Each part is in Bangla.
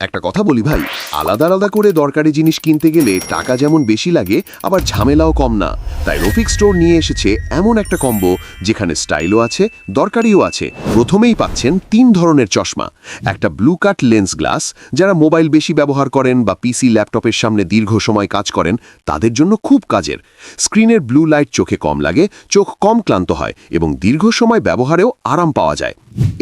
একটা কথা বলি ভাই, আলাদা আলাদা করে দরকারি জিনিস কিনতে গেলে টাকা যেমন বেশি লাগে, আবার ঝামেলাও কম না। তাই রফিক স্টোর নিয়ে এসেছে এমন একটা কম্বো যেখানে স্টাইলও আছে, দরকারিও আছে। প্রথমেই পাচ্ছেন 3 ধরনের চশমা। একটা ব্লু কাট লেন্স গ্লাস, যারা মোবাইল বেশি ব্যবহার করেন বা পিসি ল্যাপটপের সামনে দীর্ঘ সময় কাজ করেন তাদের জন্য খুব কাজের। স্ক্রিনের ব্লু লাইট চোখে কম লাগে, চোখ কম ক্লান্ত হয় এবং দীর্ঘ সময় ব্যবহারেও আরাম পাওয়া যায়।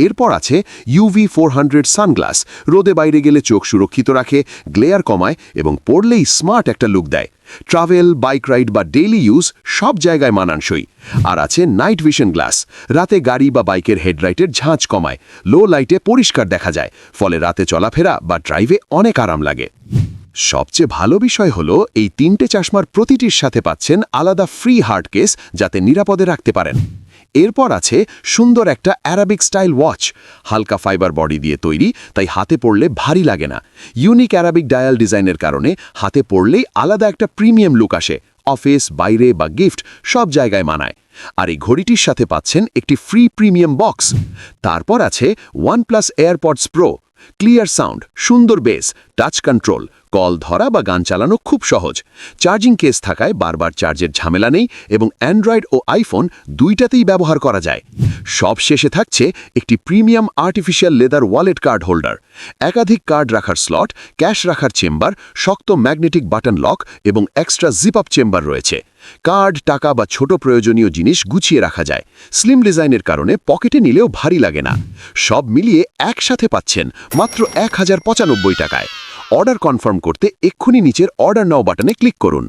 এরপর আছে UV 400 সানগ্লাস, রোদে বাইরে গেলে চোখ সুরক্ষিত রাখে, গ্লেয়ার কমায় এবং পরলেই স্মার্ট একটা লুক দেয়। ট্রাভেল, বাইক রাইড বা ডেইলি ইউজ সব জায়গায় মানানসই। আর আছে নাইট ভিশন গ্লাস, রাতে গাড়ি বা বাইকের হেডলাইটের ঝাঁঝ কমায়, লো লাইটে পরিষ্কার দেখা যায়, ফলে রাতে চলাফেরা বা ড্রাইভে অনেক আরাম লাগে। সবচেয়ে ভালো বিষয় হলো এই 3টে চশমার প্রতিটির সাথে পাচ্ছেন আলাদা ফ্রি হার্ড কেস, যাতে নিরাপদে রাখতে পারেন। এরপর আছে সুন্দর একটা অ্যারাবিক স্টাইল ওয়াচ, হালকা ফাইবার বডি দিয়ে তৈরি, তাই হাতে পড়লে ভারী লাগে না। ইউনিক অ্যারাবিক ডায়াল ডিজাইনের কারণে হাতে পড়লেই আলাদা একটা প্রিমিয়াম লুক আসে। অফিস, বাইরে বা গিফট সব জায়গায় মানায়। আর এই ঘড়িটির সাথে পাচ্ছেন একটি ফ্রি প্রিমিয়াম বক্স। তারপর আছে OnePlus AirPods pro, clear sound, সুন্দর বেস, টাচ কন্ট্রোল, কল ধরা বা গান চালানো খুব সহজ। চার্জিং কেস থাকায় বারবার চার্জের ঝামেলা নেই এবং অ্যান্ড্রয়েড ও আইফোন দুইটাতেই ব্যবহার করা যায়। সব শেষে থাকছে একটি premium artificial leather wallet card holder, একাধিক কার্ড রাখার স্লট, ক্যাশ রাখার চেম্বার, শক্ত ম্যাগনেটিক বাটন লক এবং এক্সট্রা জিপ আপ চেম্বার রয়েছে। কার্ড, টাকা বা ছোট প্রয়োজনীয় জিনিস গুছিয়ে রাখা যায়। স্লিম ডিজাইনের কারণে পকেটে নিলেও ভারী লাগে না। সব মিলিয়ে একসাথে পাচ্ছেন মাত্র 1095 টাকায়। অর্ডার কনফার্ম করতে এক্ষুনি নিচের অর্ডার নাও বাটনে ক্লিক করুন।